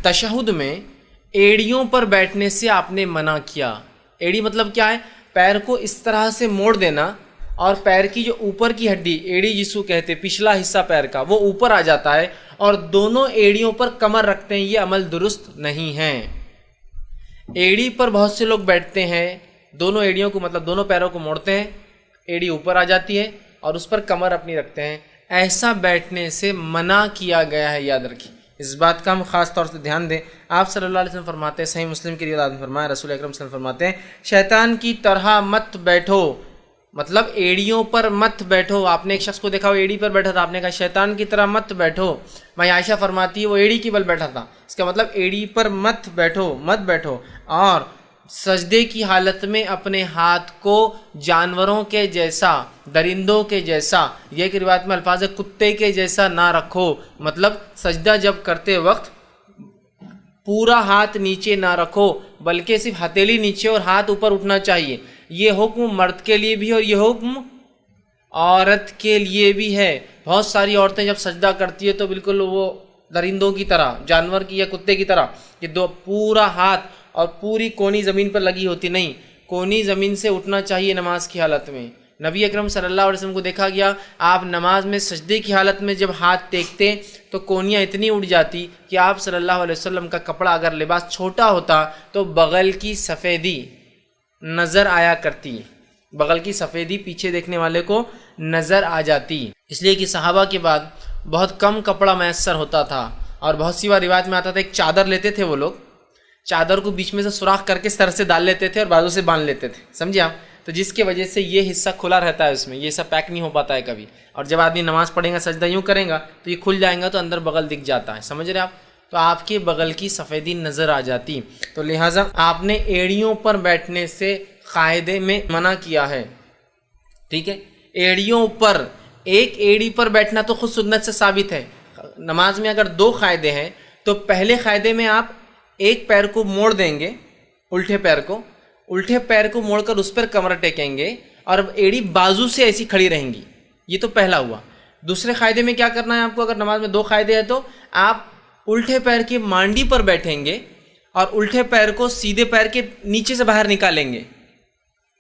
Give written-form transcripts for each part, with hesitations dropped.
تشہد میں ایڑیوں پر بیٹھنے سے آپ نے منع کیا۔ ایڑی مطلب کیا ہے؟ پیر کو اس طرح سے موڑ دینا اور پیر کی جو اوپر کی ہڈی، ایڑی جس کو کہتے ہیں، پچھلا حصہ پیر کا، وہ اوپر آ جاتا ہے اور دونوں ایڑیوں پر کمر رکھتے ہیں، یہ عمل درست نہیں ہے۔ ایڑی پر بہت سے لوگ بیٹھتے ہیں، دونوں ایڑیوں کو مطلب دونوں پیروں کو موڑتے ہیں، ایڑی اوپر آ جاتی ہے اور اس پر کمر اپنی رکھتے ہیں، ایسا بیٹھنے سے منع کیا گیا ہے، یاد رکھیے۔ اس بات کا ہم خاص طور سے دھیان دیں۔ آپ صلی اللہ علیہ وسلم فرماتے ہیں، صحیح مسلم کی روایت میں فرمایا، رسول اکرم صلی اللہ علیہ وسلم فرماتے ہیں، شیطان کی طرح مت بیٹھو، مطلب ایڑیوں پر مت بیٹھو۔ آپ نے ایک شخص کو دیکھا وہ ایڑی پر بیٹھا تھا، آپ نے کہا شیطان کی طرح مت بیٹھو۔ میں عائشہ فرماتی ہے وہ ایڑی کی بل بیٹھا تھا، اس کا مطلب ایڑی پر مت بیٹھو، مت بیٹھو۔ اور سجدے کی حالت میں اپنے ہاتھ کو جانوروں کے جیسا، درندوں کے جیسا، یہ ایک روایت میں الفاظ ہے کتے کے جیسا نہ رکھو، مطلب سجدہ جب کرتے وقت پورا ہاتھ نیچے نہ رکھو بلکہ صرف ہتھیلی نیچے اور ہاتھ اوپر اٹھنا چاہیے۔ یہ حکم مرد کے لیے بھی ہے اور یہ حکم عورت کے لیے بھی ہے۔ بہت ساری عورتیں جب سجدہ کرتی ہے تو بالکل وہ درندوں کی طرح، جانور کی یا کتے کی طرح، یہ دو پورا ہاتھ اور پوری کونی زمین پر لگی ہوتی، نہیں، کونی زمین سے اٹھنا چاہیے نماز کی حالت میں۔ نبی اکرم صلی اللہ علیہ وسلم کو دیکھا گیا، آپ نماز میں سجدے کی حالت میں جب ہاتھ ٹیکتے تو کونیاں اتنی اٹھ جاتی کہ آپ صلی اللہ علیہ وسلم کا کپڑا اگر لباس چھوٹا ہوتا تو بغل کی سفیدی نظر آیا کرتی، بغل کی سفیدی پیچھے دیکھنے والے کو نظر آ جاتی، اس لیے کہ صحابہ کے بعد بہت کم کپڑا میسر ہوتا تھا اور بہت سی بار روایت میں آتا تھا ایک چادر لیتے تھے وہ لوگ، چادر کو بیچ میں سے سوراخ کر کے سر سے ڈال لیتے تھے اور بازو سے باندھ لیتے تھے، سمجھے آپ؟ تو جس کی وجہ سے یہ حصہ کھلا رہتا ہے، اس میں یہ حصہ پیک نہیں ہو پاتا ہے کبھی، اور جب آدمی نماز پڑھے گا سجدہ یوں کرے گا تو یہ کھل جائے گا تو اندر بغل دکھ جاتا ہے، سمجھ رہے آپ؟ تو آپ کے بغل کی سفیدی نظر آ جاتی، تو لہٰذا آپ نے ایڑیوں پر بیٹھنے سے قاعدے میں منع کیا ہے، ٹھیک ہے؟ ایڑیوں پر، ایک ایڑی پر بیٹھنا تو خود سنت سے ثابت ہے۔ نماز میں اگر دو قاعدے ہیں تو پہلے قاعدے میں آپ ایک پیر کو موڑ دیں گے، الٹے پیر کو موڑ کر اس پر کمر ٹیکیں گے اور ایڑی بازو سے ایسی کھڑی رہیں گی، یہ تو پہلا ہوا۔ دوسرے قاعدے میں کیا کرنا ہے آپ کو؟ اگر نماز میں دو قاعدے ہیں تو آپ الٹے پیر کی مانڈی پر بیٹھیں گے اور الٹے پیر کو سیدھے پیر کے نیچے سے باہر نکالیں گے،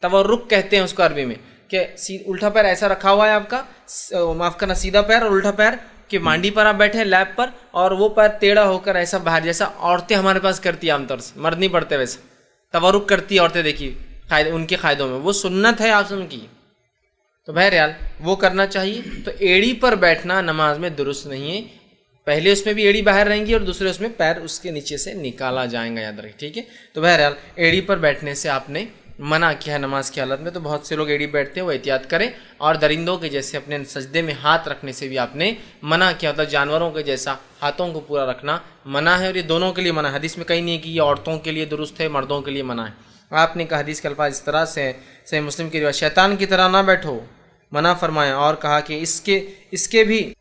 تورک کہتے ہیں اس کو عربی میں، کہ الٹا پیر ایسا رکھا ہوا ہے آپ کا، معاف کرنا، سیدھا پیر اور الٹا پیر کہ مانڈی پر آپ بیٹھے ہیں لیپ پر، اور وہ پیر ٹیڑھا ہو کر ایسا باہر، جیسا عورتیں ہمارے پاس کرتی ہیں عام طور سے، مرد نہیں پڑھتے ویسے، تورک کرتی عورتیں، دیکھیے ان کے قاعدوں میں وہ سنت ہے آپ سن کی، تو بہرحال وہ کرنا چاہیے۔ تو ایڑی پر بیٹھنا نماز میں درست نہیں ہے، پہلے اس میں بھی ایڑی باہر رہیں گی اور دوسرے اس میں پیر اس کے نیچے سے نکالا جائیں گا، یاد رکھیں، ٹھیک ہے؟ تو بہرحال ایڑی پر بیٹھنے سے آپ نے منع کیا ہے نماز کی حالت میں، تو بہت سے لوگ ایڑی بیٹھتے ہیں وہ احتیاط کریں، اور درندوں کے جیسے اپنے سجدے میں ہاتھ رکھنے سے بھی آپ نے منع کیا، مطلب جانوروں کے جیسا ہاتھوں کو پورا رکھنا منع ہے، اور یہ دونوں کے لیے منع ہے، حدیث میں کہیں نہیں ہے کہ یہ عورتوں کے لیے درست ہے مردوں کے لیے منع ہے۔ آپ نے کہا حدیث کے الفاظ اس طرح سے ہے، صحیح مسلم کی روایت، شیطان کی طرح نہ بیٹھو، منع فرمایا، اور کہا کہ اس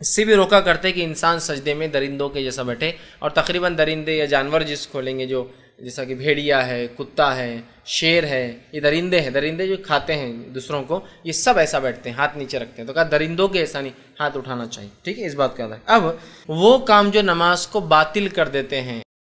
سے بھی روکا کرتے کہ انسان سجدے میں درندوں کے جیسا بیٹھے، اور تقریباً درندے یا جانور جس کھولیں گے، جو جیسا کہ بھیڑیا ہے، کتا ہے، شیر ہے، یہ درندے جو کھاتے ہیں دوسروں کو، یہ سب ایسا بیٹھتے ہیں، ہاتھ نیچے رکھتے ہیں، تو کہا درندوں کے ایسا نہیں، ہاتھ اٹھانا چاہیے، ٹھیک ہے؟ اس بات کا ہے۔ اب وہ کام جو نماز کو باطل کر دیتے ہیں،